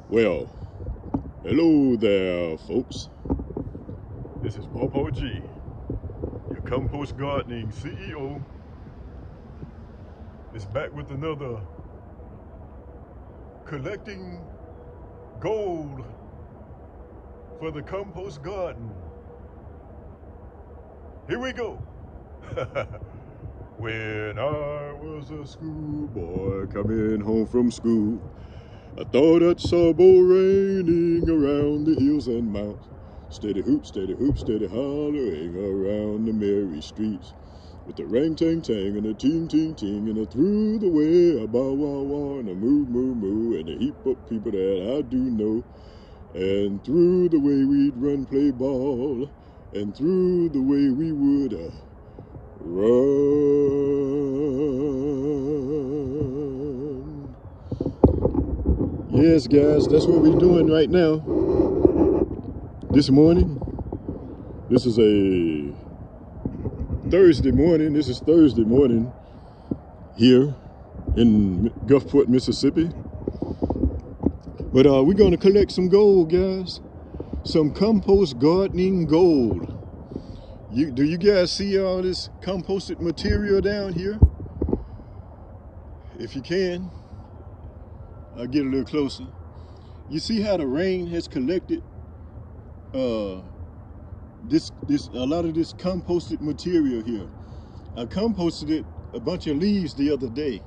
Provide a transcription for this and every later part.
Well, hello there, folks. This is Popo G, your compost gardening CEO. Is back with another collecting gold for the compost garden. Here we go. When I was a schoolboy coming home from school, I thought I saw bow raining around the hills and mountains. Steady hoop, steady hollering around the merry streets. With a rang tang tang and a ting ting ting and a through the way a bow wow wow and a moo moo moo and a heap of people that I do know. And through the way we'd run play ball and through the way we would run. Yes, guys, that's what we're doing right now. This morning, this is a Thursday morning. This is Thursday morning here in Gulfport, Mississippi. But we're going to collect some gold, guys. Some compost gardening gold. Do you guys see all this composted material down here? If you can, I'll get a little closer. You see how the rain has collected a lot of this composted material here. I composted it a bunch of leaves the other day,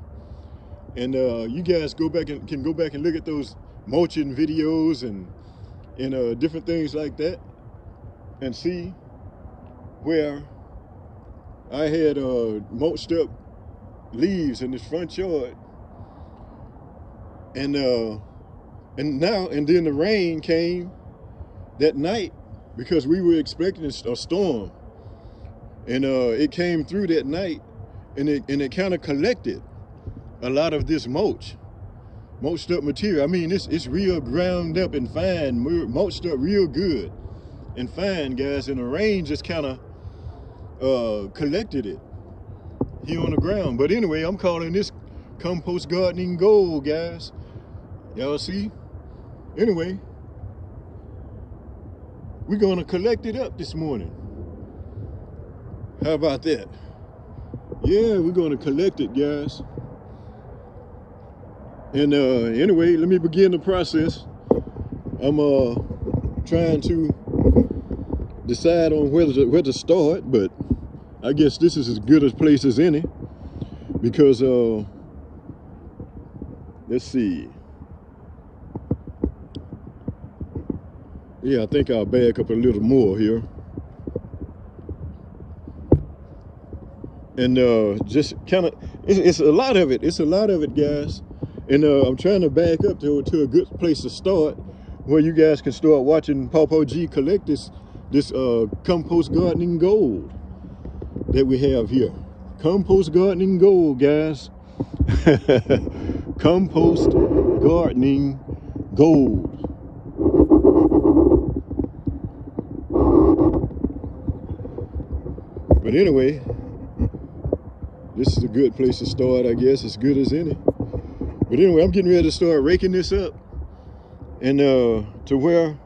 and you guys can go back and look at those mulching videos and different things like that, and see where I had mulched up leaves in this front yard, and then the rain came that night because we were expecting a storm, and it came through that night, and it kind of collected a lot of this mulched up material. I mean, it's real ground up and fine, mulched up real good and fine, guys, and the rain just kind of collected it here on the ground. But anyway, I'm calling this compost gardening gold, guys. Y'all see? Anyway, we're gonna collect it up this morning. How about that? Yeah, we're gonna collect it, guys. And anyway, let me begin the process. I'm trying to decide on where to start, but I guess this is as good a place as any, because let's see. Yeah, I think I'll back up a little more here. And just kind of, it's a lot of it. It's a lot of it, guys. And I'm trying to back up to a good place to start, where you guys can start watching Popo G collect this compost gardening gold that we have here. Compost gardening gold, guys. Compost gardening gold. But anyway, this is a good place to start, I guess, as good as any. But anyway, I'm getting ready to start raking this up, and to where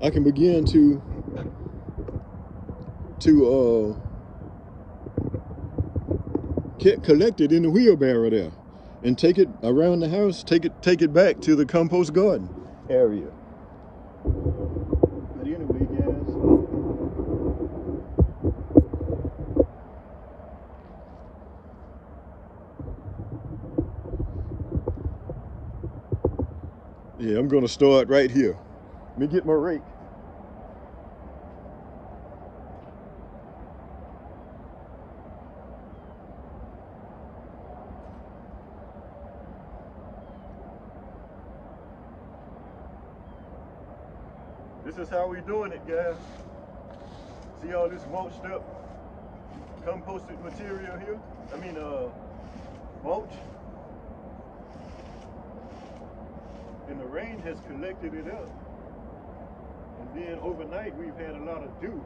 I can begin to collect it in the wheelbarrow there, and take it around the house, take it back to the compost garden area. But anyway, guys, yeah, I'm gonna start right here. Let me get my rake. This is how we doing it, guys. See all this mulched up, composted material here? I mean, mulch. And the rain has collected it up. And then overnight we've had a lot of dew,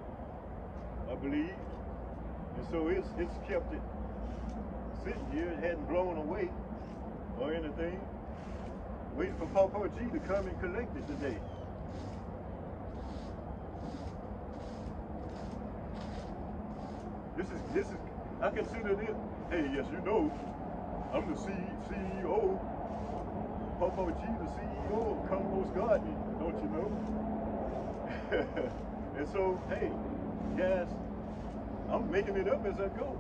I believe. And so it's kept it sitting here. It hadn't blown away or anything. Waiting for Papa G to come and collect it today. This is, I consider this, hey, yes, you know, I'm the CEO, Papa G, the CEO of Compost Gardening, don't you know? And so, hey, guys, I'm making it up as I go.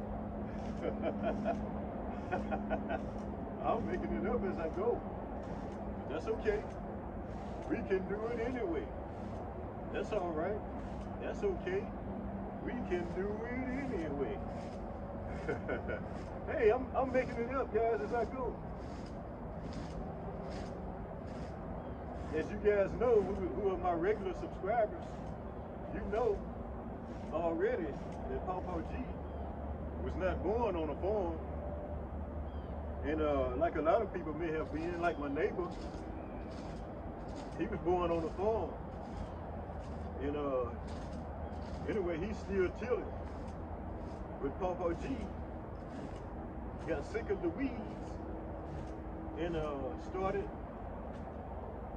I'm making it up as I go. But that's okay. We can do it anyway. That's all right. That's okay. We can do it anyway. Hey, I'm making it up, guys, as I go. As you guys know, who are my regular subscribers, you know already that Papa G was not born on a farm. And like a lot of people may have been, like my neighbor, he was born on a farm. And anyway, he's still tilling. But Papa G got sick of the weeds and started.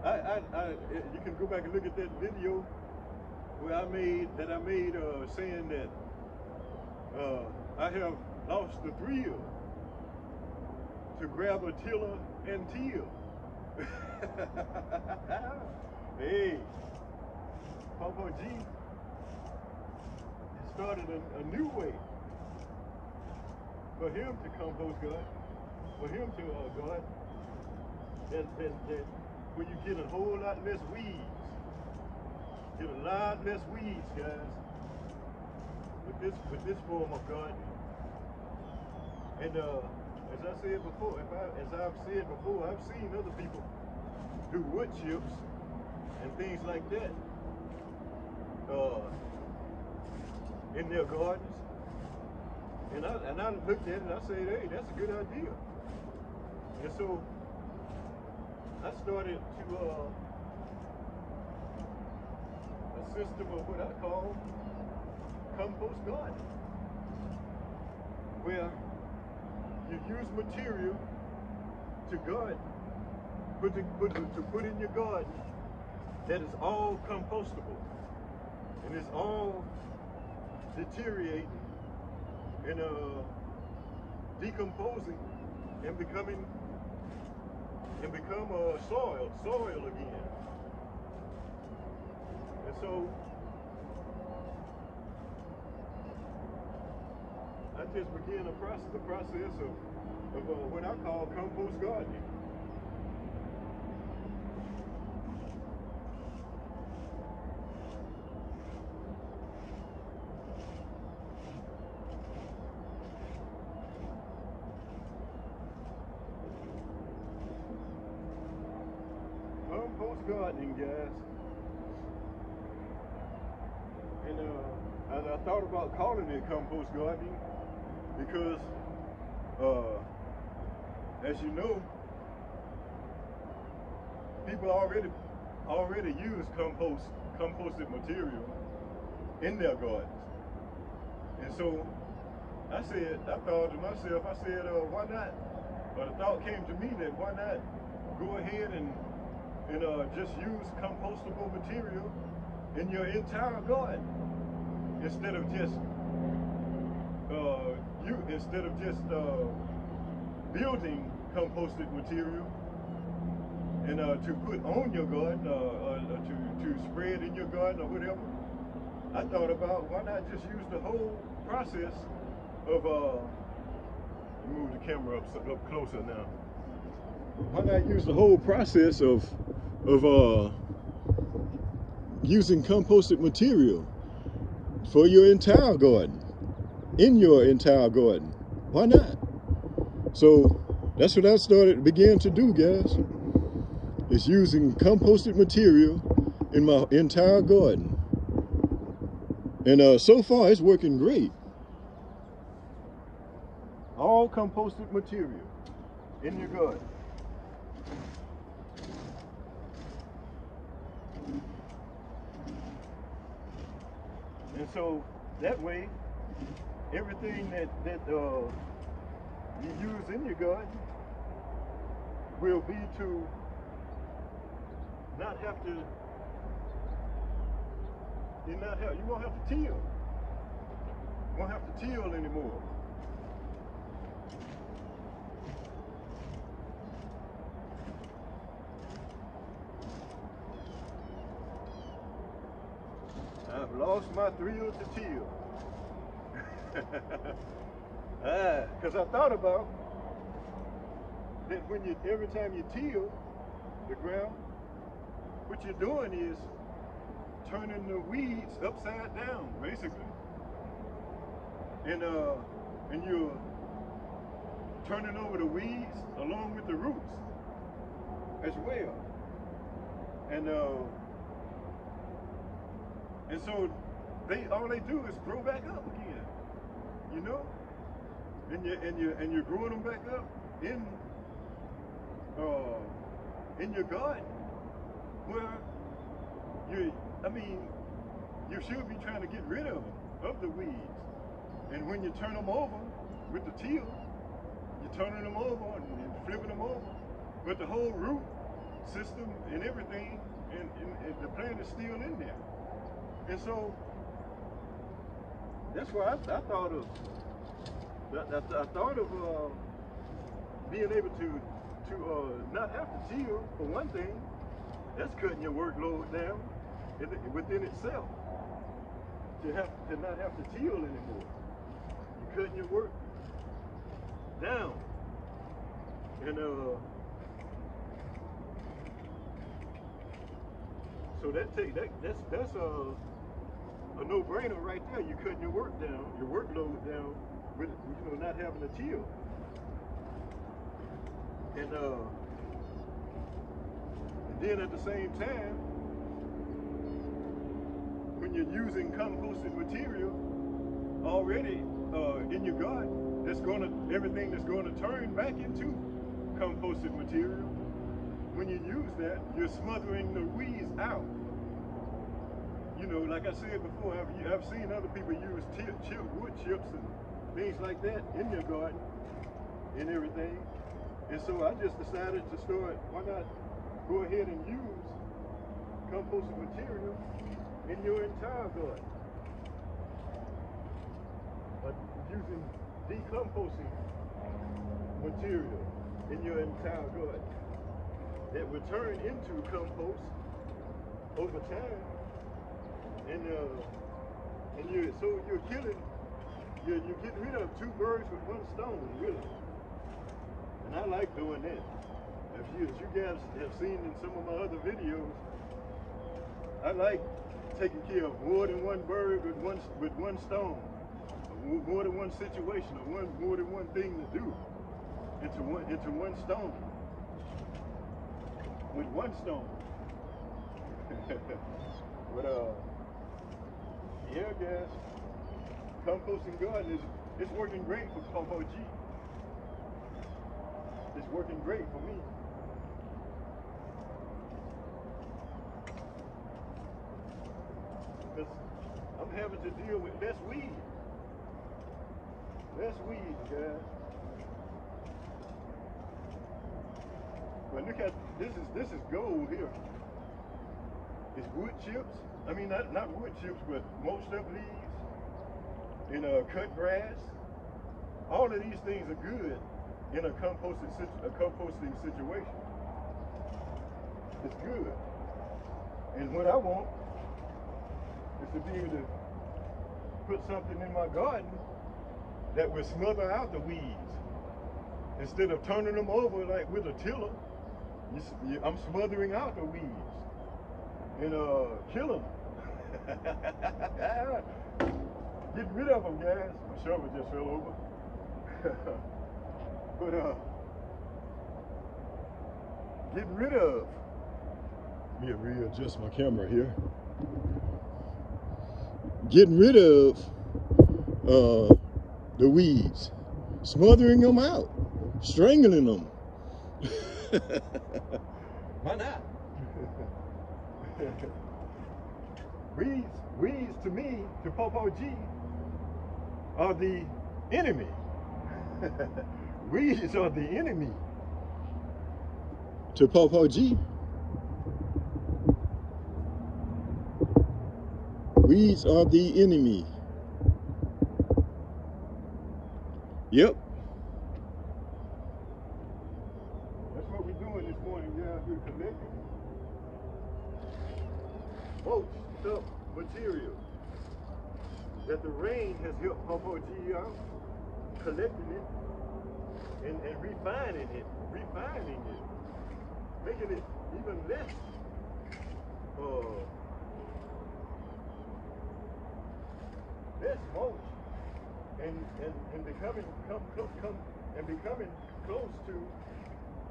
You can go back and look at that video where I made saying that I have lost the thrill to grab a tiller and till. Hey, Papa G started a new way for him to compost God, for him to God, that where you get a whole lot less weeds, get a lot less weeds, guys, with this form of gardening. And as I said before, as I've said before, I've seen other people do wood chips and things like that in their gardens. And I looked at it and I said, hey, that's a good idea. And so I started to a system of what I call compost gardening, where you use material to garden, to put in your garden that is all compostable and it's all deteriorating and decomposing and become soil again. And so I just began the process of what I call compost gardening. Compost gardening, guys. And I thought about calling it compost gardening because, as you know, people already use composted material in their gardens. And so I thought to myself, why not? But the thought came to me that why not go ahead and just use compostable material in your entire garden instead of just building composted material and to put on your garden to spread in your garden or whatever. I thought about why not just use the whole process of move the camera up closer now. Why not use the whole process of using composted material for your entire garden, in your entire garden? Why not? So that's what I began to do, guys. Is using composted material in my entire garden. And so far it's working great. All composted material in your garden. And so that way, everything that you use in your garden will be to not have to, you won't have to till. You won't have to till anymore. I've lost my thrill to till. Because I thought about that when every time you till the ground, what you're doing is turning the weeds upside down, basically. And you're turning over the weeds along with the roots as well. And so all they do is grow back up again, you know? And you're growing them back up in your garden, where you should be trying to get rid of them, of the weeds. And when you turn them over with the till, you're turning them over and flipping them over, but the whole root system and everything, and the plant is still in there. And so that's why I thought of being able to not have to till, for one thing. That's cutting your workload down within itself. To not have to till anymore. You're cutting your work down. And so that's a no-brainer right there. You're cutting your work down, your workload down with not having to till. And then at the same time, when you're using composted material already in your garden, everything that's going to turn back into composted material. When you use that, you're smothering the weeds out. You know, like I said before, I've seen other people use wood chips and things like that in their garden and everything. And so I just decided to start, why not go ahead and use composted material in your entire garden. Using decomposing material in your entire garden that will turn into compost over time. And you're getting rid of two birds with one stone, really. And I like doing that. As you guys have seen in some of my other videos, I like taking care of more than one bird with one stone, more than one situation, or more than one thing to do into one stone. With one stone. But yeah, guys, composting garden it's working great for Compost G. It's working great for me. Because I'm having to deal with less weed. Less weed, guys. But look at this is gold here. It's wood chips. I mean, not wood chips, but mulched up leaves and cut grass. All of these things are good in a composting situation. It's good. And what I want is to be able to put something in my garden that will smother out the weeds. Instead of turning them over like with a tiller, I'm smothering out the weeds and kill them. Get rid of them, guys. My shovel just fell over. But get rid of. Let me readjust my camera here. Getting rid of the weeds, smothering them out, strangling them. Why not? Weeds to me, to Popo G, are the enemy. Weeds are the enemy to Popo G. Weeds are the enemy. Yep. That's what we're doing this morning, guys. We're collecting mulched up material that the rain has helped Compost out, collecting it and refining it, making it even less less mulch and becoming becoming close to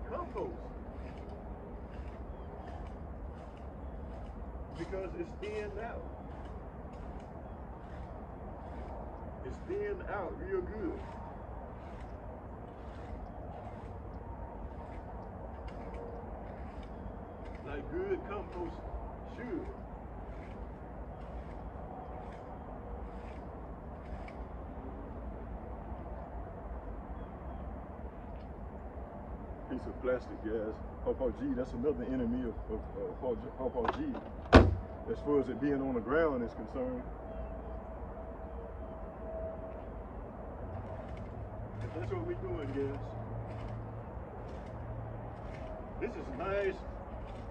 compost, because it's thinned out. It's thinned out real good. Like good compost should. Piece of plastic, guys. Compost G, that's another enemy of Compost G, as far as it being on the ground is concerned. But that's what we're doing, guys. This is nice.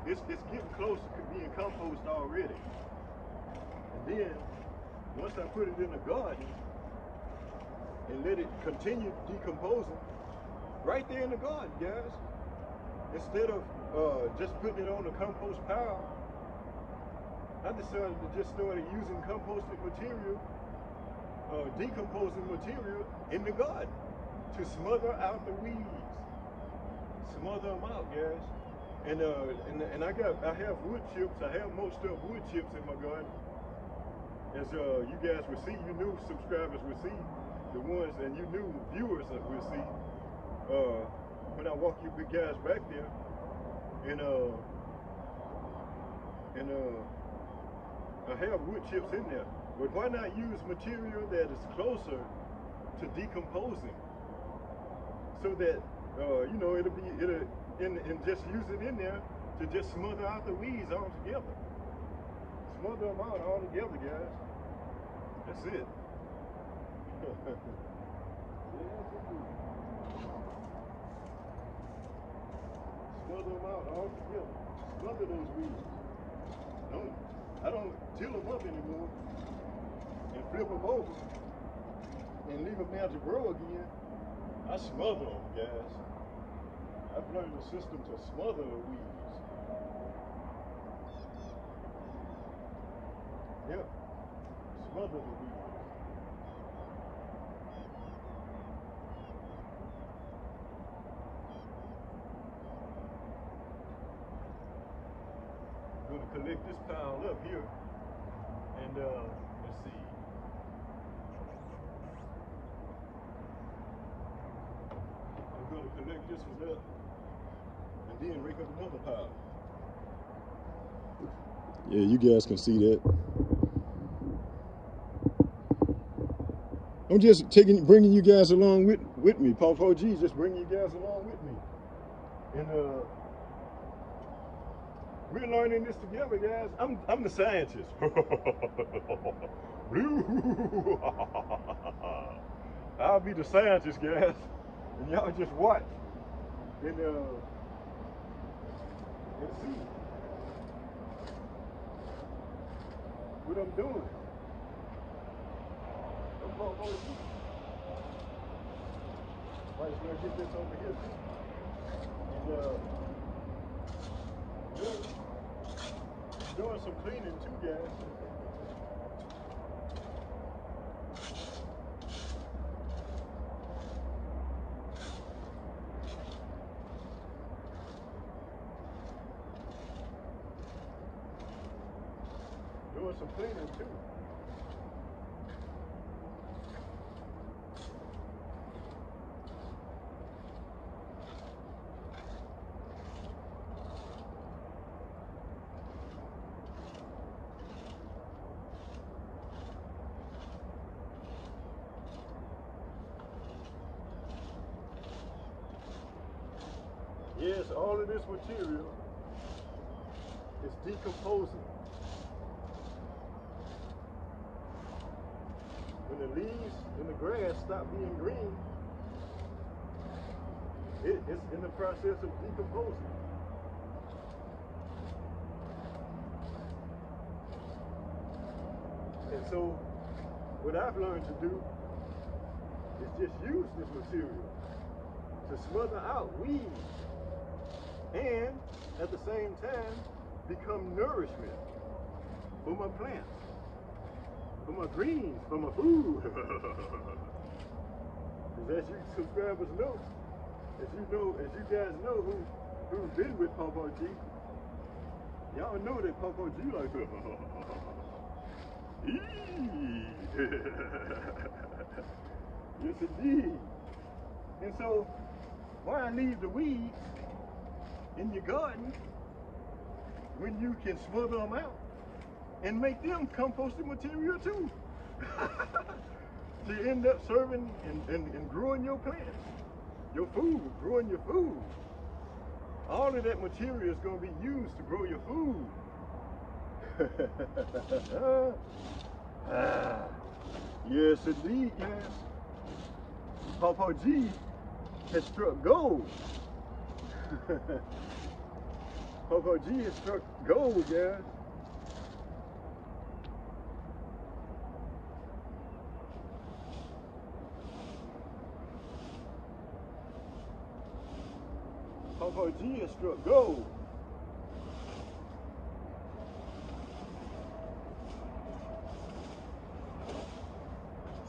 It's getting close to being compost already. And then, once I put it in the garden and let it continue decomposing, right there in the garden, guys, instead of just putting it on the compost pile, I decided to just start using composting material, decomposing material in the garden to smother out the weeds. Smother them out, guys. And I have wood chips. I have most of wood chips in my garden. As you guys will see, you new subscribers will see, the ones, and you new viewers will see when I walk you big guys back there. And I have wood chips in there. But why not use material that is closer to decomposing, so that you know, and just use it in there to just smother out the weeds altogether. Smother them out altogether, guys. That's it. Smother them out altogether. Smother those weeds. I don't till them up anymore and flip them over and leave them there to grow again. I smother them, guys. I've learned the system to smother the weeds. Yep, smother the weeds. I'm going to collect this pile up here, and let's see. I'm going to collect this one up, and then rake up another pile. Yeah, you guys can see that. I'm just bringing you guys along with me. Paul G, just bringing you guys along with me. And we're learning this together, guys. I'm the scientist. Blue. I'll be the scientist, guys, and y'all just watch and see what I'm doing. Might as well get this over here and doing some cleaning too, guys. Doing some cleaning too. Yes, all of this material is decomposing. when the leaves and the grass stop being green, it's in the process of decomposing. And so what I've learned to do is just use this material to smother out weeds and at the same time become nourishment for my plants, for my greens, for my food. Because as you subscribers know, as you guys know who've been with Pawpaw G, y'all know that Pawpaw G like yes indeed. And so why leave the weeds in your garden when you can smother them out and make them composting material too? To end up serving and growing your plants, your food, growing your food. All of that material is going to be used to grow your food. Yes indeed, guys. Pawpaw G has struck gold. Pawpaw G has struck gold, guys. Pawpaw G has struck gold.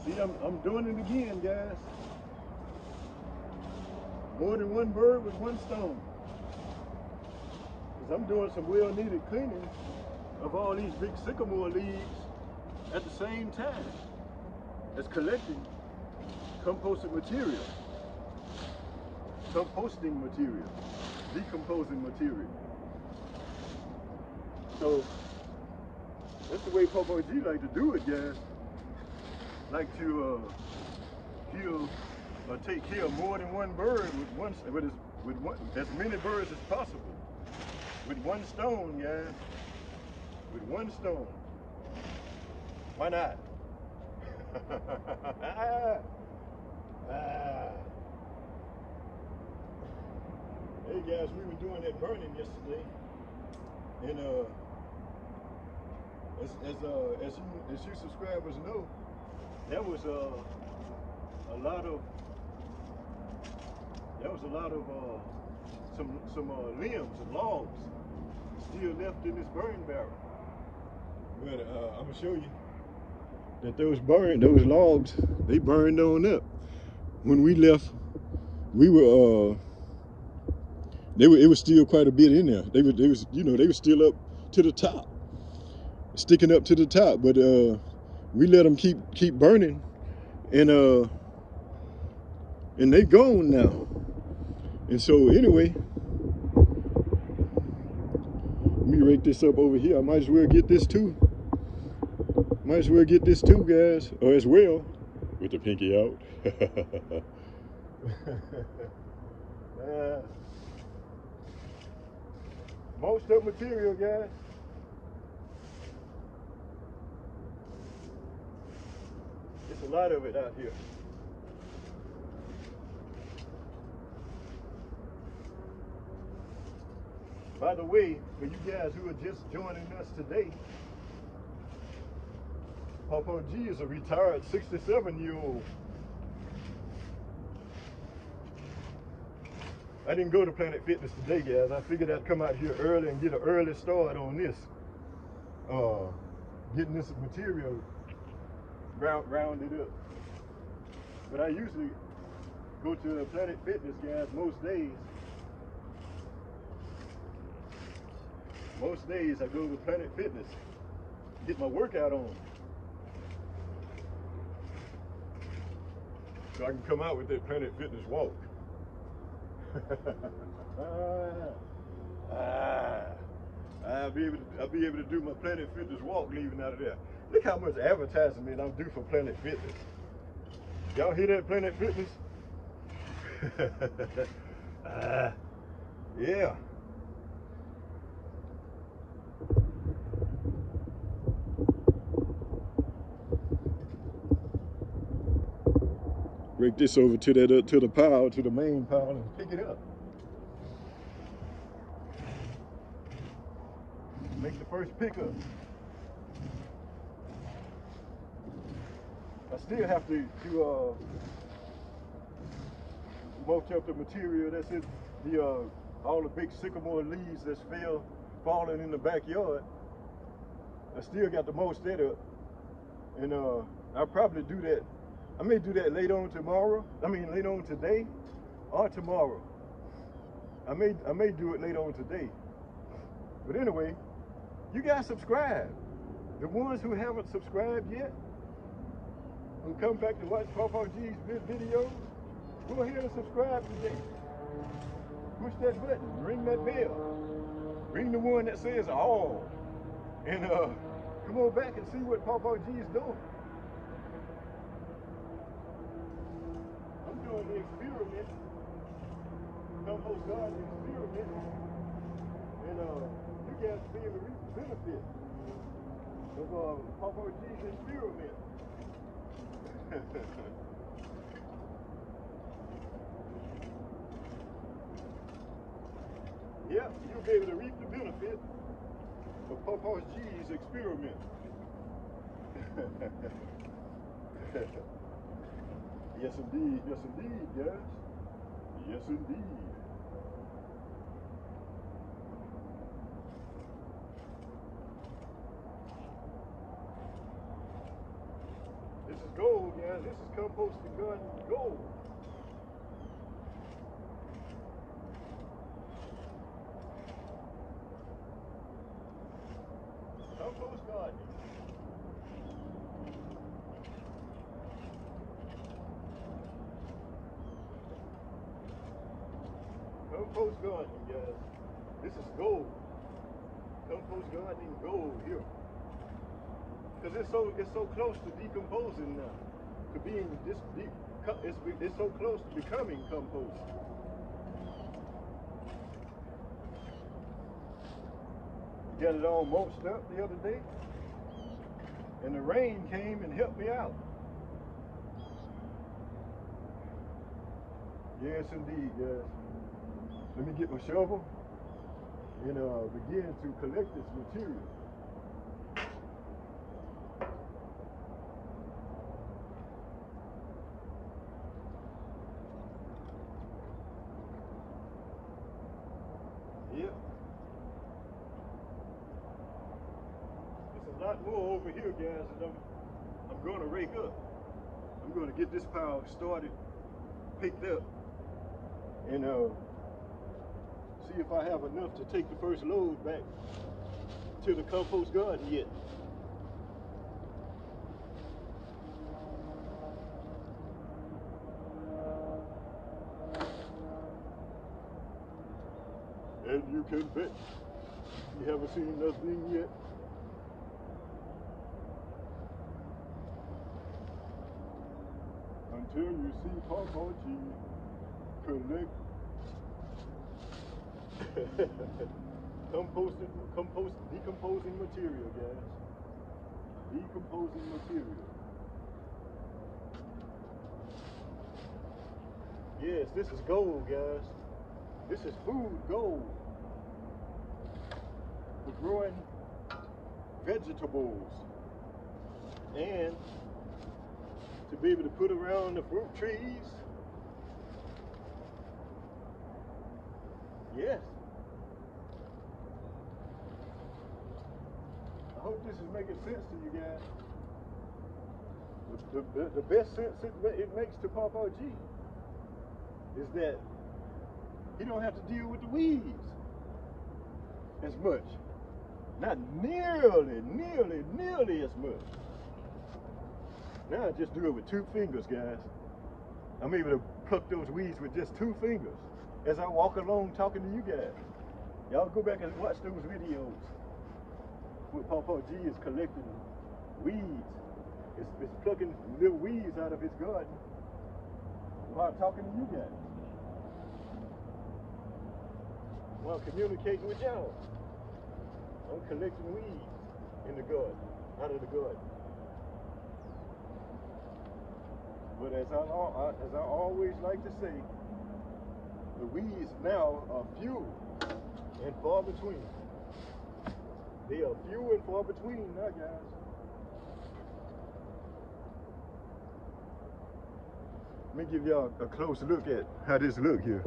See, I'm doing it again, guys. More than one bird with one stone. Because I'm doing some well-needed cleaning of all these big sycamore leaves at the same time as collecting composted material. Composting material, decomposing material. So that's the way Pawpaw G like to do it, guys. Like to kill or take care of more than one bird with as many birds as possible with one stone, guys. With one stone. Why not? Hey guys, we were doing that burning yesterday, and as you subscribers know, that was a lot of some limbs and logs still left in this burn barrel. But I'm gonna show you that those logs, they burned on up. When we left, we were it was still quite a bit in there. They was still up to the top, sticking up to the top. But we let them keep burning, and they gone now. And so anyway, let me rake this up over here. I might as well get this too. Might as well get this too, guys, or as well with the pinky out. Most of material, guys. It's a lot of it out here. By the way, for you guys who are just joining us today, Pawpaw G is a retired 67-year-old. I didn't go to Planet Fitness today, guys. I figured I'd come out here early and get an early start on this. Getting this material rounded up. But I usually go to Planet Fitness, guys, most days. Most days I go to Planet Fitness, get my workout on. So I can come out with that Planet Fitness walk. I'll be able to do my Planet Fitness walk leaving out of there. Look how much advertisement I'm due for Planet Fitness. Y'all hear that, Planet Fitness? Yeah. Break this over to that to the pile, to the main pile, and pick it up. Make the first pickup. I still have to mulch up the material that's in the all the big sycamore leaves that's falling in the backyard. I still got to mulch that up, and I'll probably do that. I may do that later on tomorrow. I mean later on today or tomorrow. I may do it later on today. But anyway, you guys subscribe. The ones who haven't subscribed yet, who come back to watch Papa G's videos, go ahead and subscribe today. Push that button, ring that bell. Ring the one that says all. And come on back and see what Papa G is doing. I'm doing the experiment, compost gardening experiment, and you guys be able to reap the benefit of Papa G's experiment. Yep, you'll be able to reap the benefit of Papa G's experiment. Yes indeed, guys. Yes indeed. This is gold, guys. This is composting garden gold. Compost gardening. Compost gardening, guys. This is gold. Compost gardening gold here. Because it's so close to decomposing now. To being it's so close to becoming compost. Got it all mulched up the other day, and the rain came and helped me out. Yes indeed, guys. Let me get my shovel and begin to collect this material. Yep. There's a lot more over here, guys, that I'm going to rake up. I'm going to get this pile started, picked up, and see if I have enough to take the first load back to the compost garden yet. And you can bet you haven't seen nothing yet. Until you see Papa G collect decomposing material, guys. Decomposing material. Yes, this is gold, guys. This is food gold. For growing vegetables. And to be able to put around the fruit trees. Yes. I hope this is making sense to you guys. The best sense it makes to Papa G is that he don't have to deal with the weeds as much. Not nearly as much. Now I just do it with 2 fingers, guys. I'm able to pluck those weeds with just 2 fingers as I walk along talking to you guys. Y'all go back and watch those videos where Papa G is collecting weeds. It's plucking little weeds out of his garden while talking to you guys. While communicating with y'all. I'm collecting weeds in the garden, out of the garden. But as I always like to say, the weeds now are few and far between. They are few and far between now, guys. Let me give y'all a close look at how this look here.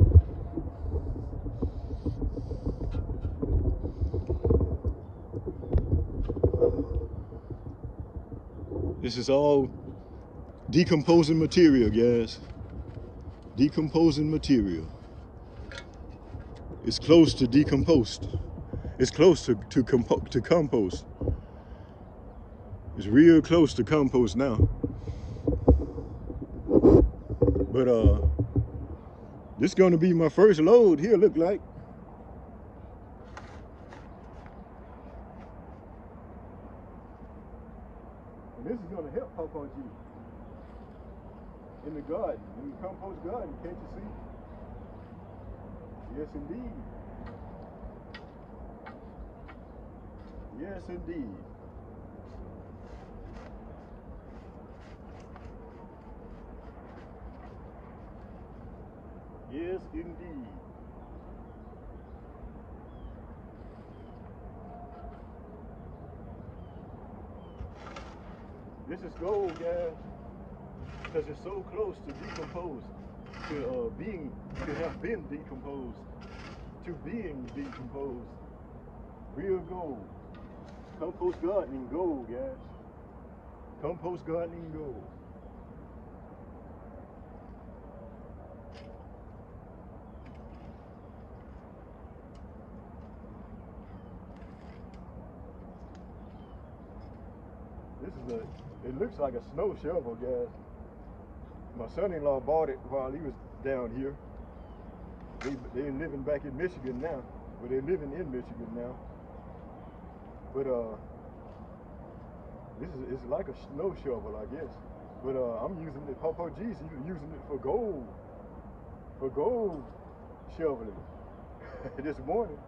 This is all decomposing material, guys. Decomposing material. It's close to decompost. It's close to compost. It's real close to compost now. But this is gonna be my first load here, look like. And this is gonna help Papa G in the garden, in the compost garden, can't you see? Yes, indeed. Yes, indeed. Yes, indeed. This is gold, guys, because it's so close to decompose, to have been decomposed, to being decomposed. Real gold. Compost gardening gold, guys. Compost gardening gold. It looks like a snow shovel, guys. My son-in-law bought it while he was down here. They're living back in Michigan now. Well, they're living in Michigan now. But it's like a snow shovel, I guess. But I'm using it. Papa G's using it for gold shoveling this morning.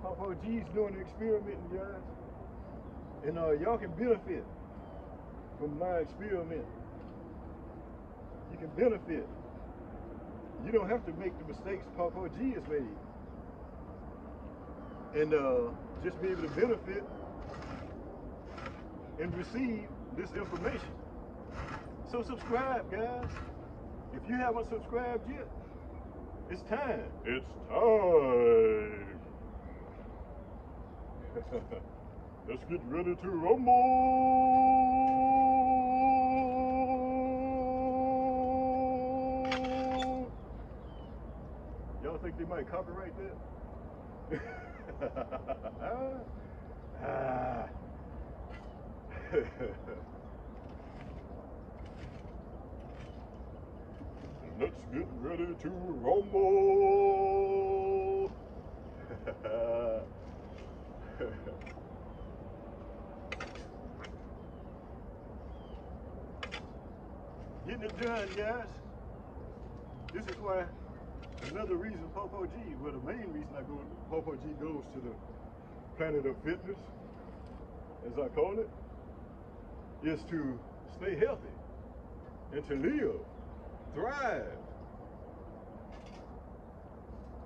Papa G's doing the experimenting, guys. And y'all can benefit from my experiment. You can benefit. You don't have to make the mistakes Papa G has made. And just be able to benefit and receive this information. So subscribe, guys. If you haven't subscribed yet, it's time. It's time. Let's get ready to rumble. Y'all think they might copyright that? Let's get ready to rumble. Getting it done, guys. This is why another reason Papa G, well, the main reason Papa G goes to the planet of fitness, as I call it, is to stay healthy and to live, thrive,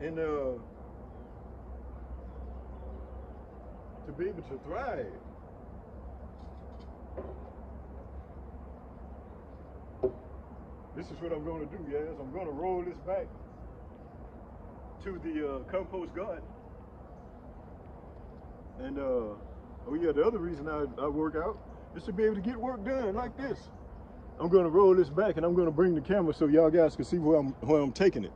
and to be able to thrive. This is what I'm going to do, guys. I'm going to roll this back to the compost garden. And oh yeah, the other reason I work out is to be able to get work done like this. I'm going to roll this back and I'm going to bring the camera so y'all guys can see where I'm taking it.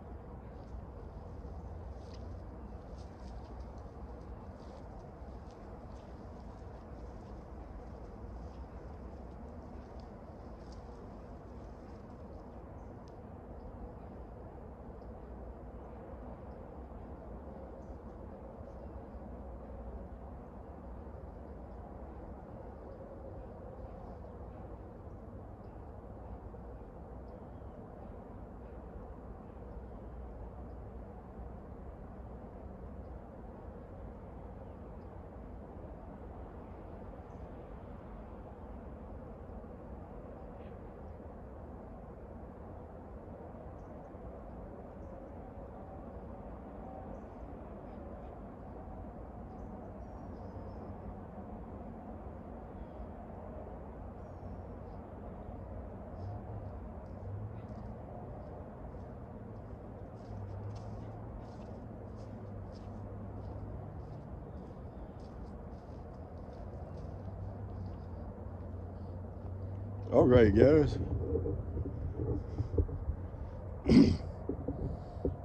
All right, guys.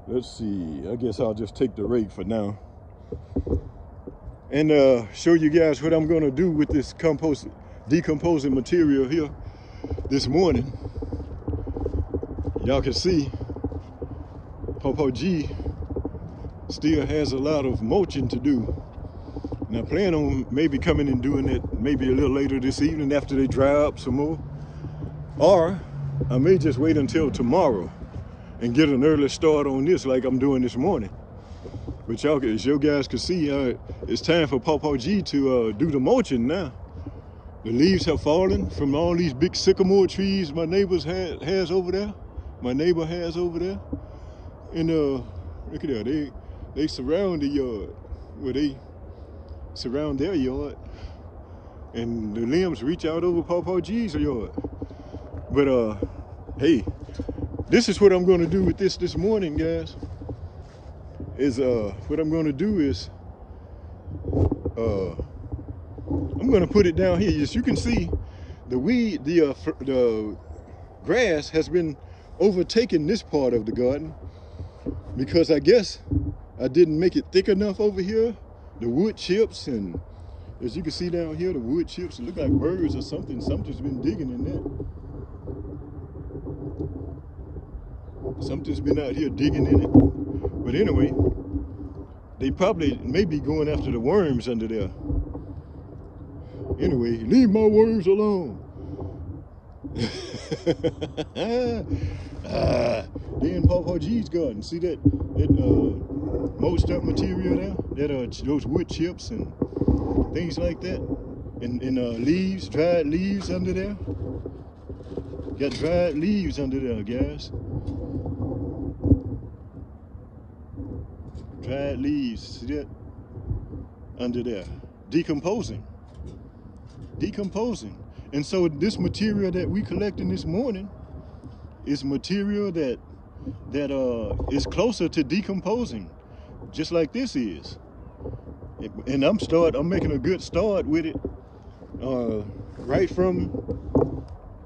Let's see. I guess I'll just take the rake for now and show you guys what I'm gonna do with this decomposing material here this morning. Y'all can see Popo G still has a lot of mulching to do. And I plan on maybe coming and doing it maybe a little later this evening after they dry up some more. Or I may just wait until tomorrow and get an early start on this like I'm doing this morning. But y'all, as you guys can see, it's time for Popo G to do the mulching now. The leaves have fallen from all these big sycamore trees my neighbors has over there. My neighbor has over there. And look at that, they surround the yard. Well, they surround their yard. And the limbs reach out over Popo G's yard. But hey, this is what I'm gonna do with this morning, guys. Is what I'm gonna do is I'm gonna put it down here. As you can see, the weed, the grass has been overtaking this part of the garden because I guess I didn't make it thick enough over here. The wood chips, and as you can see down here, the wood chips look like birds or something. Something's been digging in that. Something's been out here digging in it. But anyway, they probably may be going after the worms under there. Anyway, leave my worms alone. They in Popo G's garden. See that mulched up material there? That those wood chips and things like that. And leaves, dried leaves under there. Got dried leaves under there, guys. Dried leaves, see that? Under there. Decomposing. And so this material that we collecting this morning is material that is closer to decomposing, just like this is. And I'm making a good start with it right from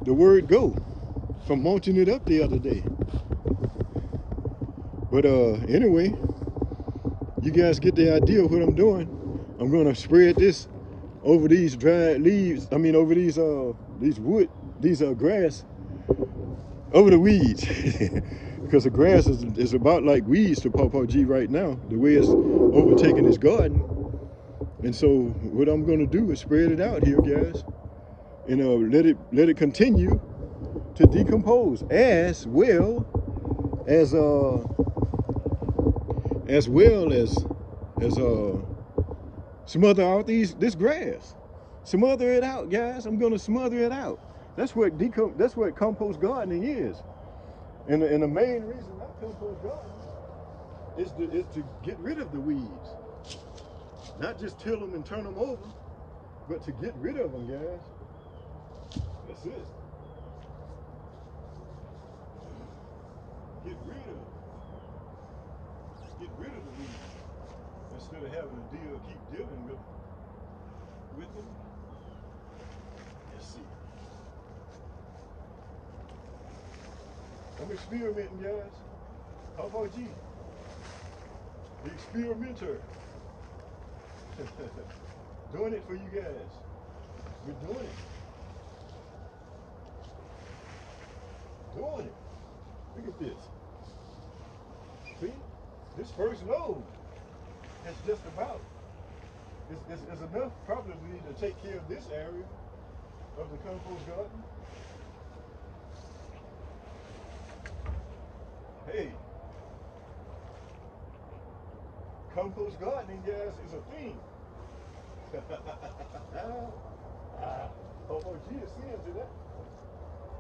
the word go, from mulching it up the other day. But anyway, you guys get the idea of what I'm doing. I'm gonna spread this over these dried leaves. I mean, over these grass, over the weeds, because the grass is about like weeds to Popo G right now, the way it's overtaking his garden. And so what I'm gonna do is spread it out here, guys, and let it continue to decompose, as well as smother out this grass. Smother it out, guys. I'm gonna smother it out. That's what compost gardening is. And the main reason I compost garden is to get rid of the weeds. Not just till them and turn them over, but to get rid of them, guys. That's it. Get rid of the weeds. Instead of having to keep dealing with them. Let's see. I'm experimenting, guys. Popo G, the experimenter. Doing it for you guys. We're doing it. Doing it. Look at this. See? This first load is just about, it's enough probably to take care of this area of the compost garden. Hey, compost gardening, guys, is a thing. Popo G is seeing to that.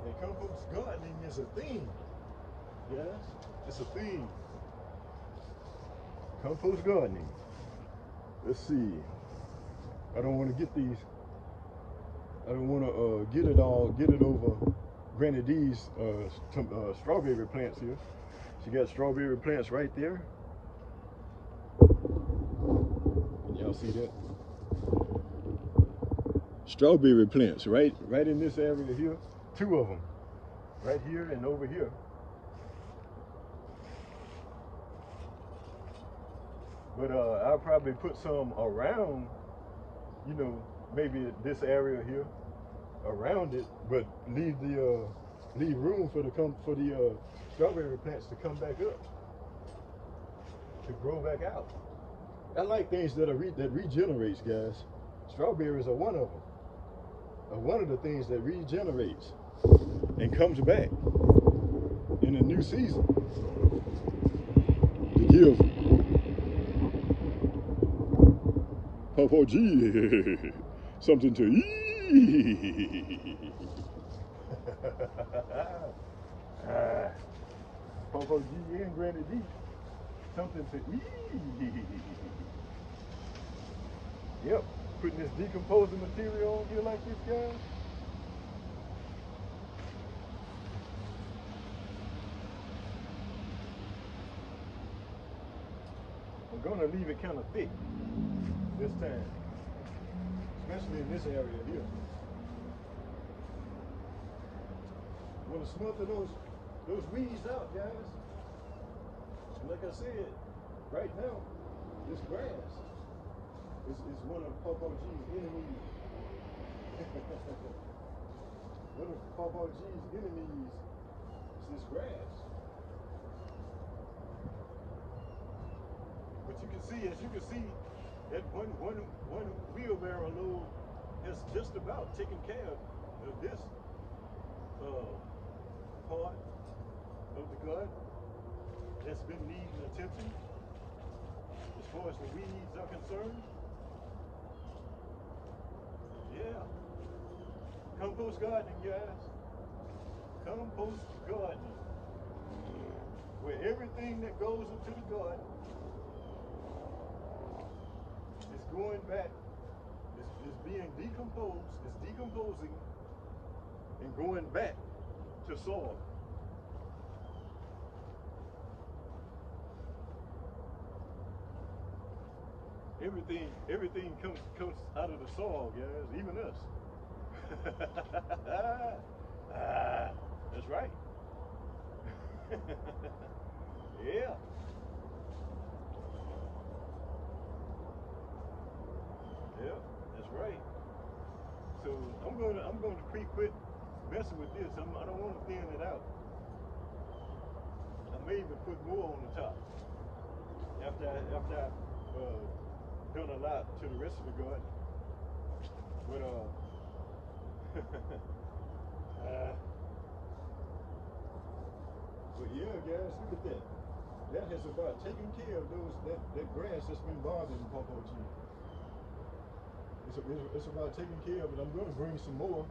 And compost gardening is a thing. Yes, it's a thing. Compost gardening. Let's see. I don't want to get these. I don't want to get it over Granny D's strawberry plants here. She got strawberry plants right there. Can y'all see that? Strawberry plants right in this area here. two of them, right here and over here. But I'll probably put some around, you know, maybe this area here, around it, but leave room for the strawberry plants to come back up, to grow back out. I like things that regenerates, guys. Strawberries are one of them. One of the things that regenerates and comes back in a new season to give Papa G something to eat. Papa G and Granny D, something to eat. Yep, putting this decomposing material on here like this, guys. I'm gonna leave it kind of thick this time, especially in this area here. Want to smother those weeds out, guys. And like I said, right now, this grass is one of Papa G's enemies. One of Papa G's enemies is this grass. But you can see, as you can see, that one wheelbarrow load has just about taken care of this part of the garden that's been needing attention as far as the weeds are concerned. Yeah. Compost gardening, guys. Compost gardening. Where everything that goes into the garden is going back, is being decomposed, is decomposing and going back to soil. Everything comes out of the soil, guys, even us. That's right. Yeah. Yeah, that's right. So I'm going to quit messing with this. I don't want to thin it out. I may even put more on the top after I've done a lot to the rest of the garden. But but yeah, guys, look at that. That has about taken care of that grass that's been bothering Papa G. It's about taking care of it. I'm going to bring some more,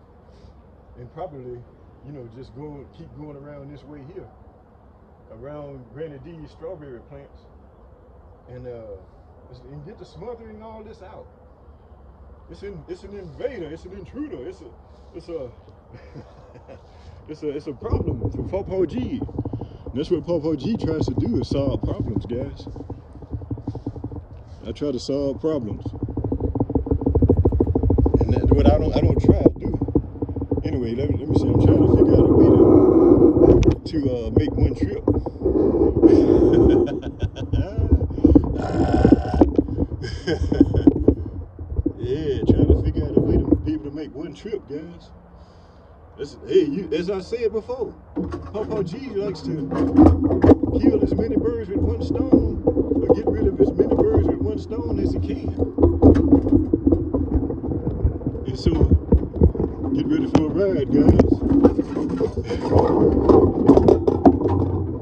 and probably, you know, just keep going around this way here, around Granny D's strawberry plants, and get the smothering all this out. It's an invader. It's an intruder. It's a problem for Papa G. And that's what Papa G tries to do, is solve problems, guys. I try to solve problems. And that's what I don't try to do. Anyway, let me see. I'm trying to figure out a way to make one trip. Yeah, trying to figure out a way to be able to make one trip, guys. Hey, as I said before, Papa G likes to kill as many birds with one stone, or get rid of as many birds with one stone as he can. And so, get ready for a ride, guys.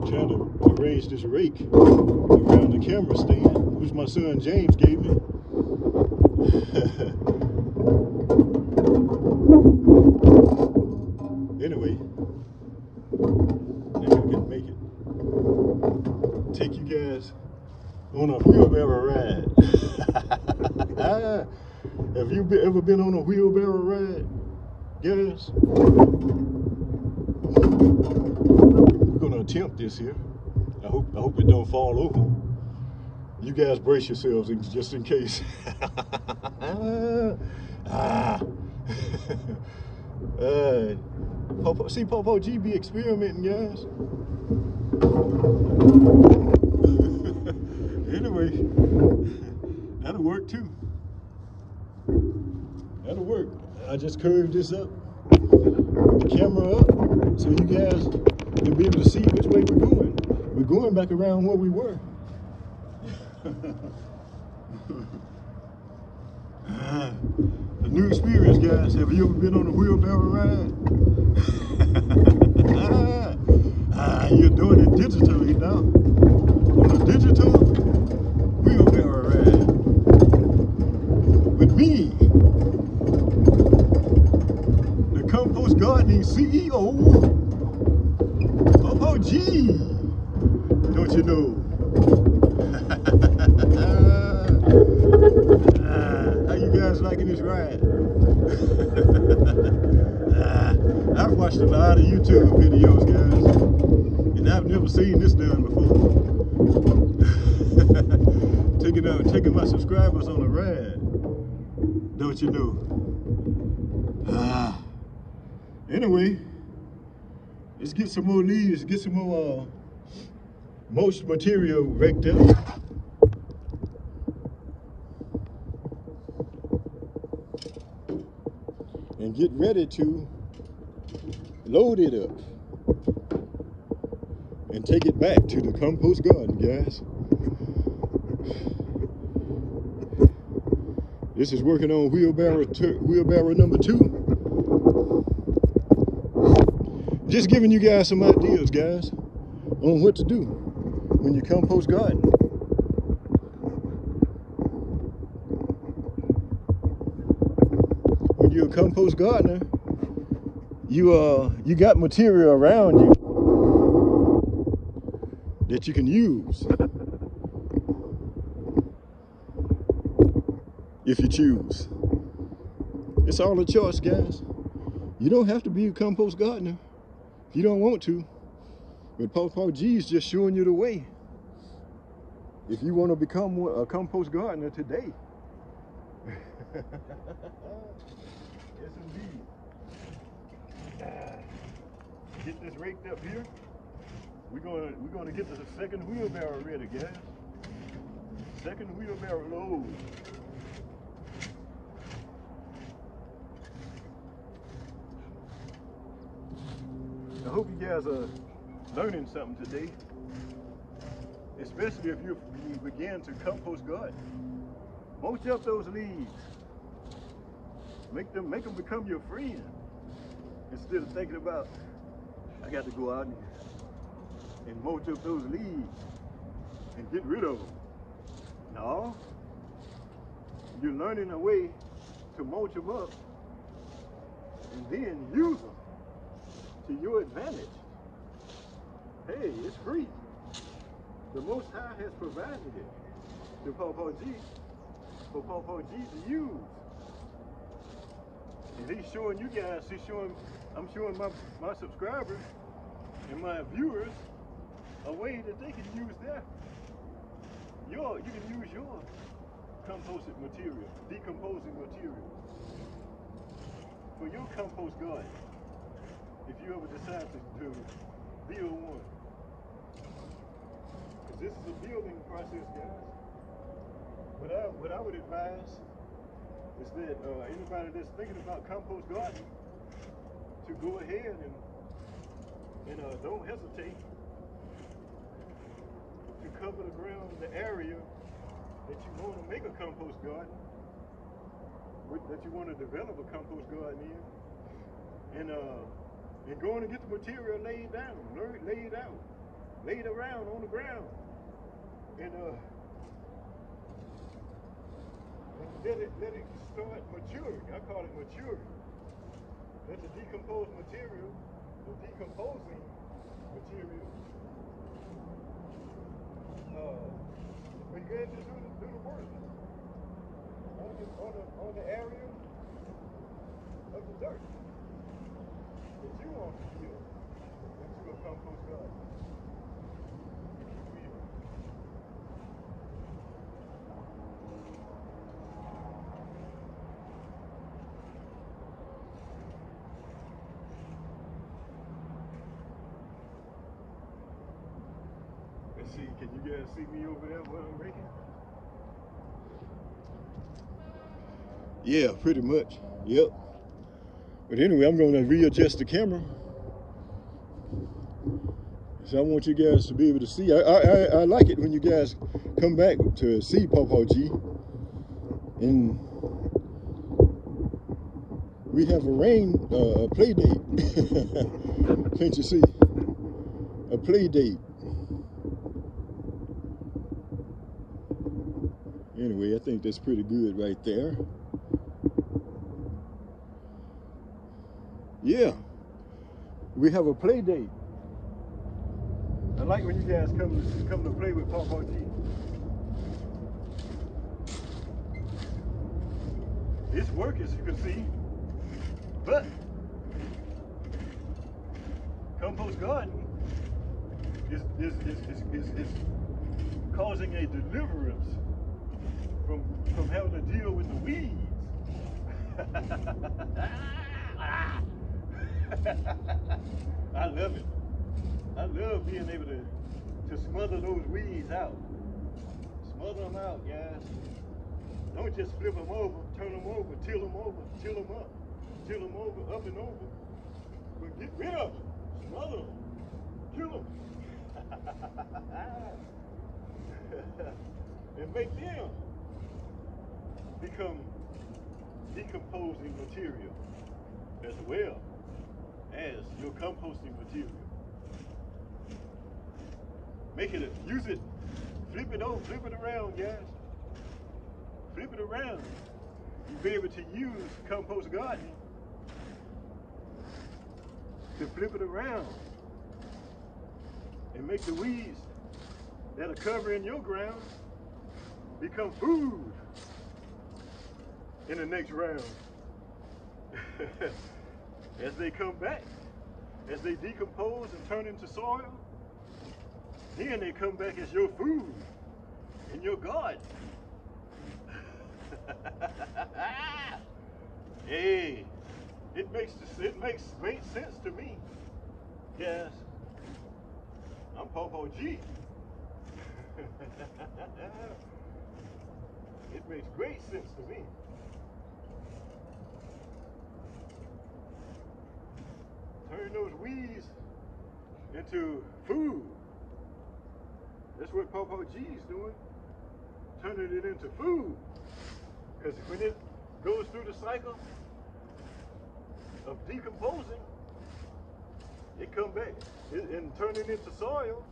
Trying to arrange this rake around the camera stand, which my son James gave me. Anyway, maybe I can make it. Take you guys on a wheelbarrow ride. Have you ever been on a wheelbarrow ride, guys? We're gonna attempt this here. I hope it don't fall over. You guys brace yourselves just in case. See, Popo G be experimenting, guys. Anyway, that'll work too. That'll work. I just curved this up, the camera up, so you guys can be able to see which way we're going. We're going back around where we were. A new experience, guys. Have you ever been on a wheelbarrow ride? You're doing it digitally now. On a digital wheelbarrow ride. With me, the Compost Gardening CEO, Popo G. Don't you know? How you guys liking this ride? I've watched a lot of YouTube videos, guys, and I've never seen this done before. Taking my subscribers on a ride. Don't you know? Anyway, let's get some more leaves, get some more mulch material raked up. And get ready to load it up and take it back to the compost garden, guys. This is working on wheelbarrow number 2. Just giving you guys some ideas, guys, on what to do when you compost garden. When you're a compost gardener, you got material around you that you can use if you choose. It's all a choice, guys. You don't have to be a compost gardener if you don't want to. But Popo G is just showing you the way. If you want to become a compost gardener today. Yes, indeed. Get this raked up here. We're gonna get the second wheelbarrow ready, guys. Second wheelbarrow load. I hope you guys are learning something today, especially if you begin to compost garden. Mulch up those leaves. Make them become your friend, instead of thinking about, I got to go out and mulch up those leaves and get rid of them. No, you're learning a way to mulch them up and then use them to your advantage. Hey, it's free. The Most High has provided it to Popo G, for Popo G to use. And he's showing you guys, I'm showing my subscribers and my viewers a way that they can use you can use your composted material, decomposing material for your compost garden, if you ever decide to build one. Because this is a building process, guys. What I would advise is that anybody that's thinking about compost gardening, to go ahead and don't hesitate to cover the ground in the area that you want to make a compost garden, that you want to develop a compost garden in, and go and get the material laid down, laid out, laid around on the ground, and let it start maturing. I call it maturing. Let the decomposed material, the decomposing material, begin to do the work on the area of the dirt that you want to build into a compost garden. see, can you guys see me over there while I'm raking? Yeah, pretty much. Yep. But anyway, I'm going to readjust the camera. So I want you guys to be able to see. I like it when you guys come back to see Pawpaw G. And we have a play date. Can't you see? A play date. Anyway, I think that's pretty good right there. Yeah, we have a play date. I like when you guys come to play with Pawpaw G. It's work, as you can see, but Compost Garden is causing a deliverance from having to deal with the weeds. I love it. I love being able to smother those weeds out. Smother them out, guys. Don't just flip them over, turn them over, till them over, till them up, till them over, up and over. But get rid of them. Smother them. Kill them. And make them become decomposing material as well as your composting material. Use it, flip it over, flip it around, guys. Flip it around. You'll be able to use Compost Garden to flip it around and make the weeds that are covering your ground become food in the next round. As they come back, as they decompose and turn into soil, then they come back as your food in your garden. Hey, it makes sense to me. Yes, I'm Pawpaw G. It makes great sense to me. Turn those weeds into food. That's what Pawpaw G is doing. Turning it into food. Because when it goes through the cycle of decomposing, it comes back and turning into soil.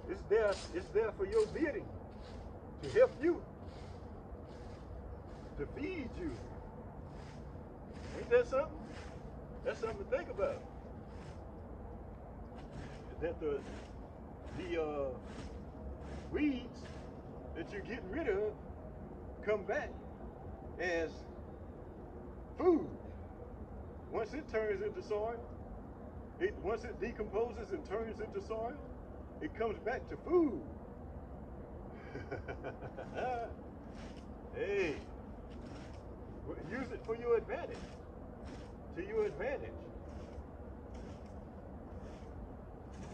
It's there for your bidding, to help you, to feed you. Ain't that something? That's something to think about. That the weeds that you're getting rid of come back as food. Once it turns into soil, once it decomposes and turns into soil, it comes back to food. Hey, use it for your advantage, to your advantage.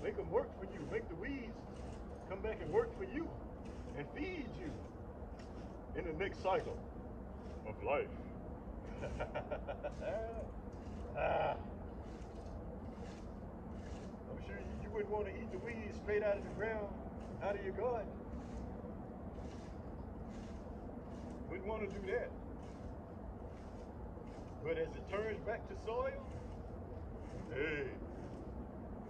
Make them work for you. Make the weeds come back and work for you and feed you in the next cycle of life. I'm sure you wouldn't want to eat the weeds straight out of the ground, out of your garden. Wouldn't want to do that. But as it turns back to soil, hey,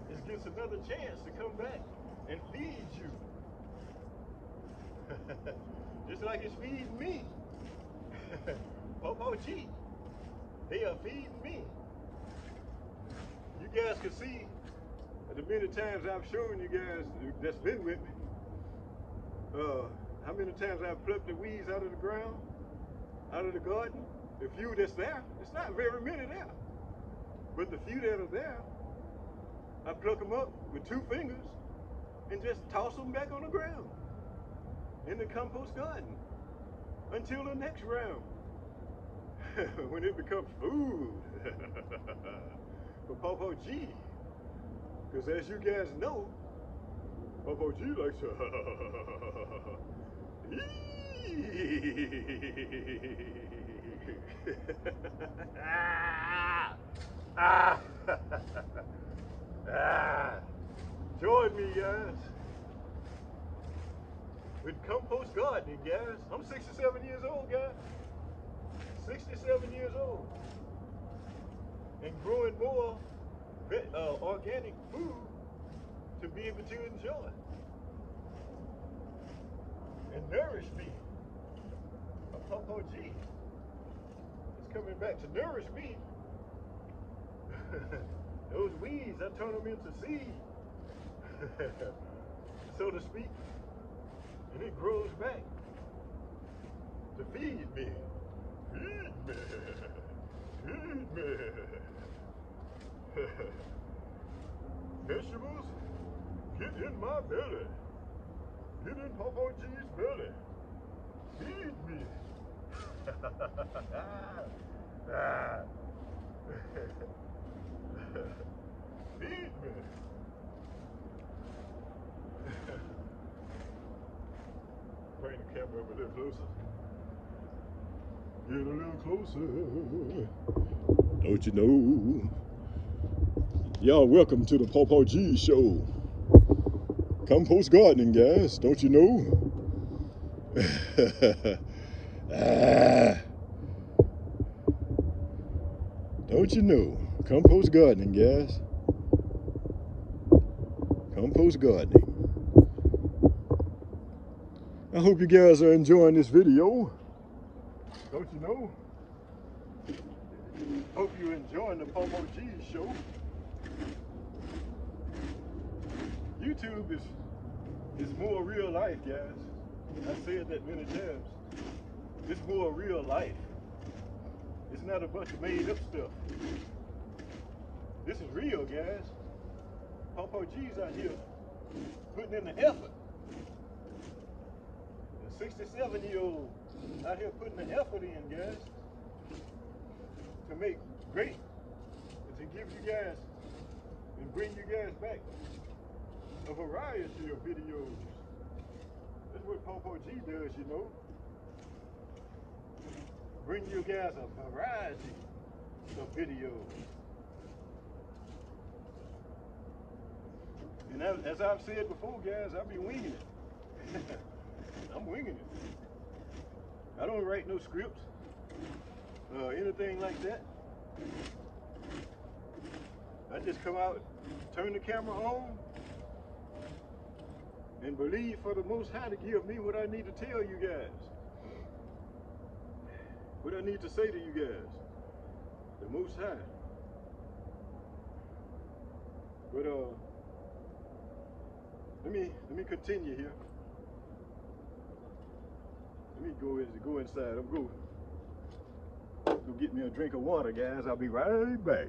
it gets another chance to come back and feed you. Just like it's feeding me. Pawpaw G, they are feeding me. You guys can see the many times I've shown you guys that's been with me, how many times I've plucked the weeds out of the ground, out of the garden. The few that's there, it's not very many there, but the few that are there, I pluck them up with 2 fingers and just toss them back on the ground in the compost garden until the next round when it becomes food for Pawpaw G. Because as you guys know, Papa G likes to. Join me, guys, with compost gardening, guys. I'm 67 years old, guys. 67 years old. And growing more organic food to be able to enjoy and nourish me. Papa G is coming back to nourish me. Those weeds, I turn them into seed, so to speak, and it grows back to feed me. Feed me. Feed me. Vegetables, get in my belly. Get in Papa G's belly. Feed me. Feed me. Bring the camera up a little closer. Get a little closer. Don't you know? Y'all welcome to the Papa G show. Compost gardening, guys. Don't you know? Don't you know? Compost gardening, guys. Compost gardening. I hope you guys are enjoying this video. Don't you know? Hope you're enjoying the Papa G show. YouTube is more real life, guys. I said that many times. It's more real life. It's not a bunch of made up stuff. This is real, guys. Papa G's out here putting in the effort. The 67-year-old out here putting the effort in, guys, to make great and to give you guys and bring you guys back a variety of videos. That's what Papa G does, you know. Bring you guys a variety of videos. And as I've said before, guys, I be winging it. I'm winging it. I don't write no scripts, anything like that. I just come out, turn the camera on, and believe for the Most High to give me what I need to tell you guys. What I need to say to you guys. The Most High. But let me continue here. Let me go inside. I'm going to go get me a drink of water, guys. I'll be right back.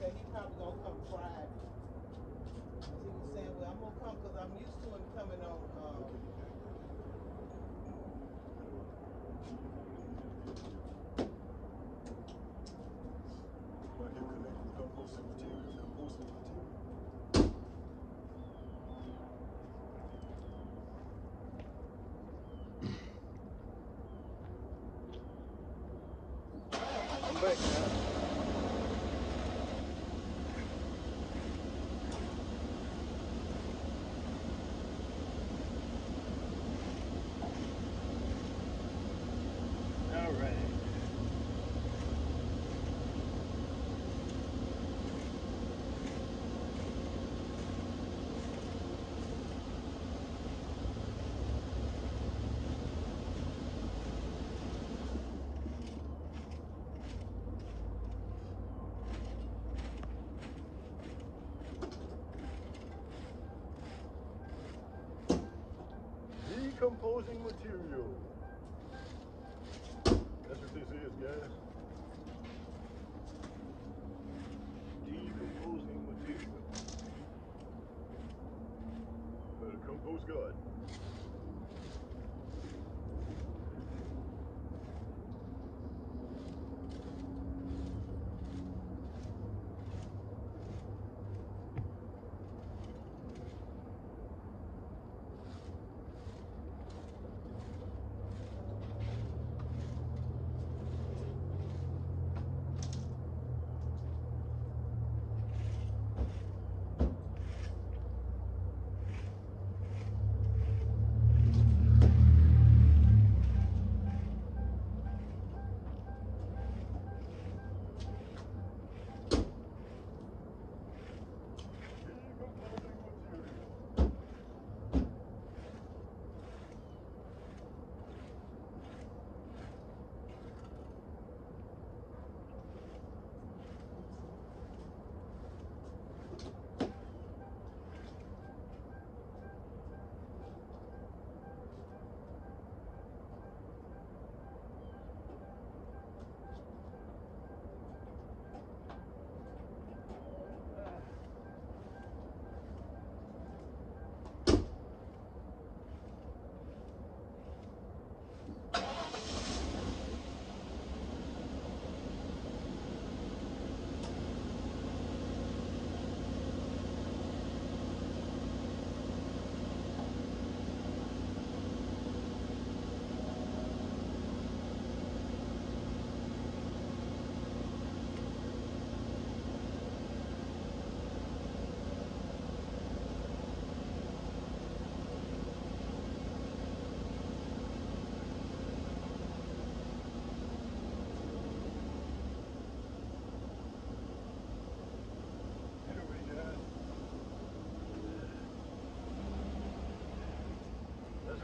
He probably gonna come Friday. He was saying, well, I'm gonna come because I'm used to him coming on. I'm back now.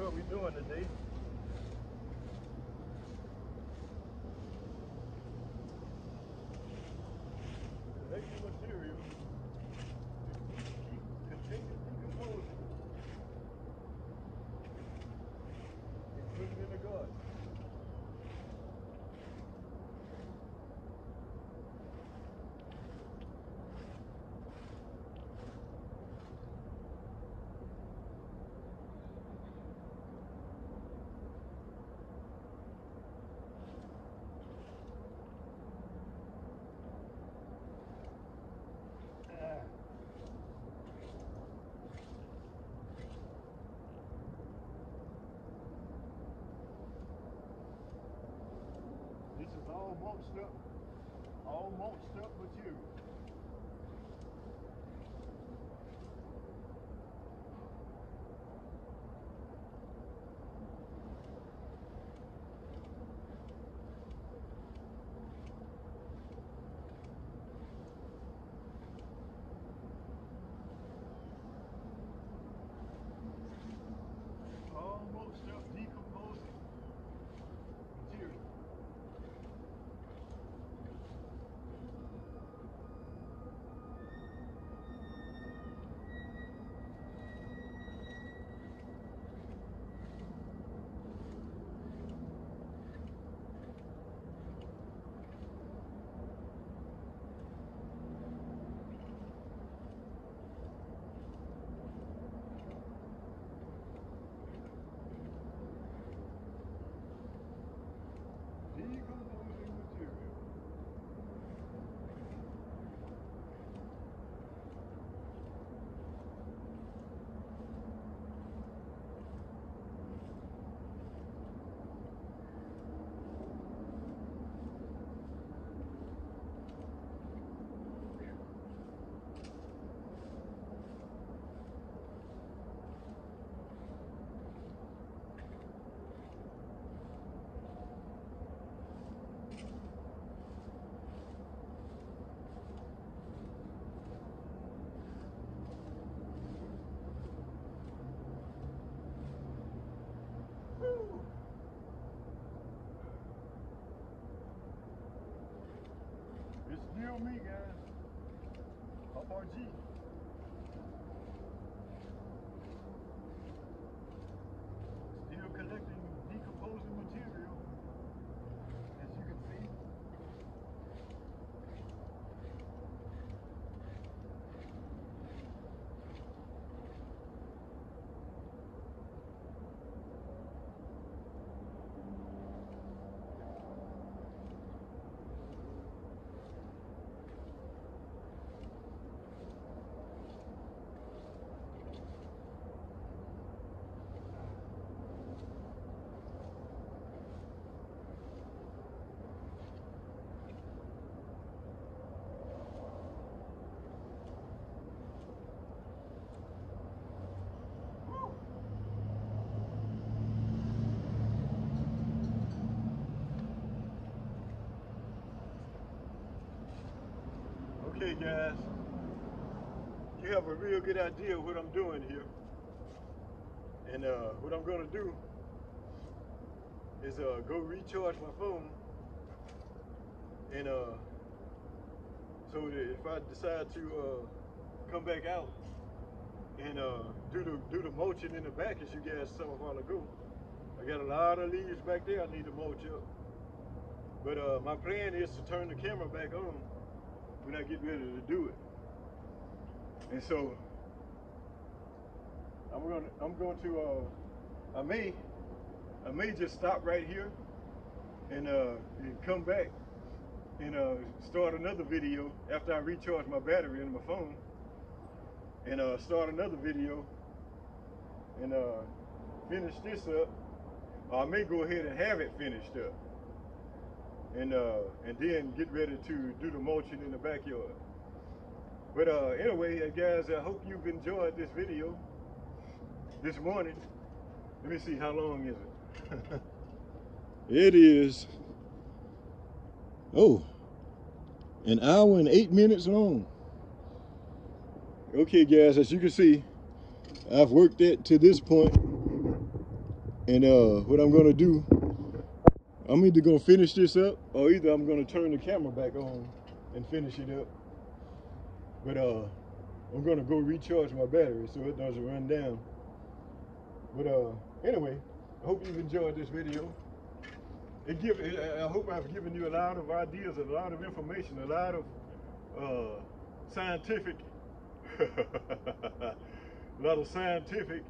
what we're doing today. Selecting material to continue decomposing and put it in the garden. This is all mulched up material. All mulched up, decomposing material. Decomposing material. Woo. It's still me, guys. RG. Still collecting decomposing material, as you can see. Okay, guys, you have a real good idea of what I'm doing here. And what I'm going to do is go recharge my phone. And so that if I decide to come back out and do the mulching in the back, as you guys saw a while ago, I got a lot of leaves back there I need to mulch up. But my plan is to turn the camera back on when I get ready to do it. And so I'm going to I may just stop right here and come back and start another video after I recharge my battery in my phone, and start another video and finish this up. Or I may go ahead and have it finished up, and then get ready to do the mulching in the backyard. But anyway, guys, I hope you've enjoyed this video this morning. Let me see, how long is it? It is, oh, an hour and 8 minutes long. Okay, guys, as you can see, I've worked it to this point, And what I'm gonna do, I'm either gonna finish this up or either I'm gonna turn the camera back on and finish it up. But I'm gonna go recharge my battery so it doesn't run down. But anyway, I hope you've enjoyed this video. I hope I've given you a lot of ideas, a lot of information, a lot of scientific, a lot of scientific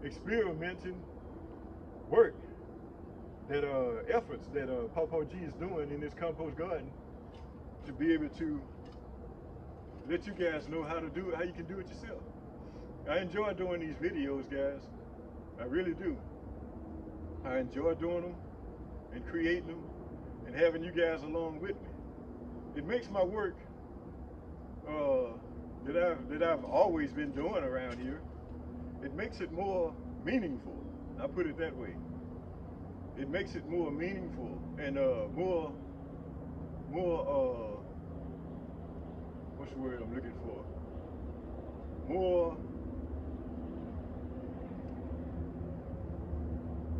experimenting work that efforts that Pawpaw G is doing in this compost garden to be able to let you guys know how to do it, how you can do it yourself. I enjoy doing these videos, guys. I really do. I enjoy doing them and creating them and having you guys along with me. It makes my work that I've always been doing around here, it makes it more meaningful. I put it that way. It makes it more meaningful and more what's the word I'm looking for? More,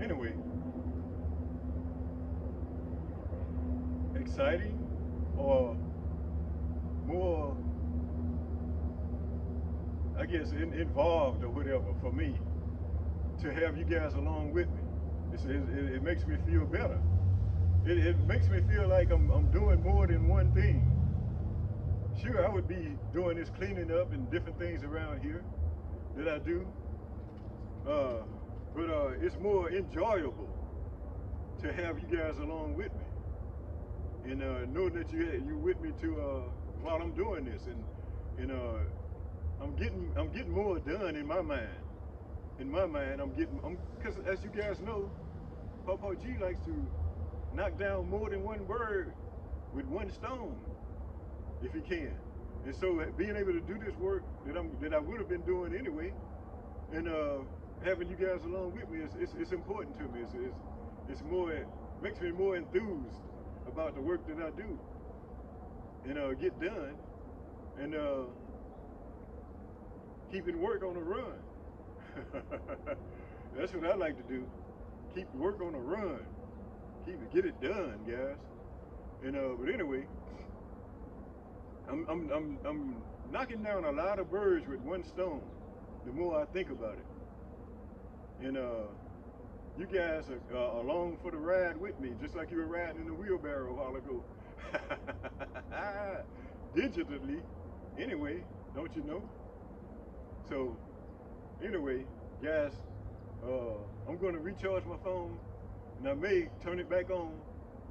anyway, exciting or more, I guess, involved or whatever for me to have you guys along with me. It makes me feel better. It makes me feel like I'm doing more than one thing. Sure, I would be doing this cleaning up and different things around here that I do, but it's more enjoyable to have you guys along with me and know that you with me to while I'm doing this, and I'm getting more done in my mind. In my mind, because as you guys know, Pawpaw G likes to knock down more than one bird with one stone, if he can. And so being able to do this work that I would have been doing anyway, and having you guys along with me, it's important to me. It's more, it makes me more enthused about the work that I do and get done, and keeping work on the run. That's what I like to do. Keep work on the run. Get it done, guys. And but anyway, I'm knocking down a lot of birds with one stone. The more I think about it, and you guys are along for the ride with me, just like you were riding in the wheelbarrow a while ago. Digitally, anyway, don't you know? So, anyway, guys, I'm going to recharge my phone, and I may turn it back on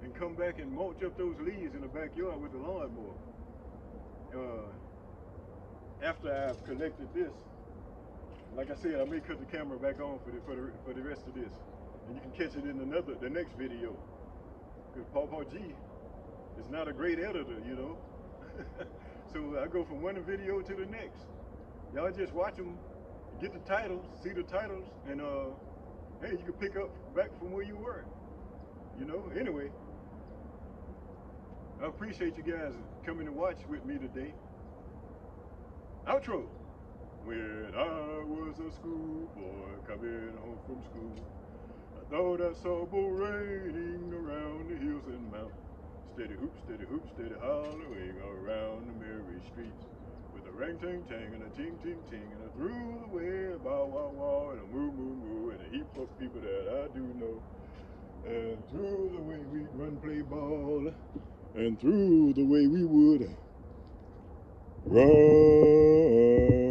and come back and mulch up those leaves in the backyard with the lawnmower. After I've collected this, like I said, I may cut the camera back on for the rest of this, and you can catch it in the next video. Because Pawpaw G is not a great editor, you know. So I go from one video to the next. Y'all just watch them, get the titles, see the titles, and hey, you can pick up back from where you were. You know. Anyway, I appreciate you guys coming to watch with me today. Outro. When I was a schoolboy coming home from school, I thought I saw bull raining around the hills and mountains. Steady hoop, steady hollowing around the merry streets, with a ring ting tang and a ting ting ting and a through the way a bow wow wow and a moo moo moo and a heap of people that I do know. And through the way we'd run play ball, and through the way we would run.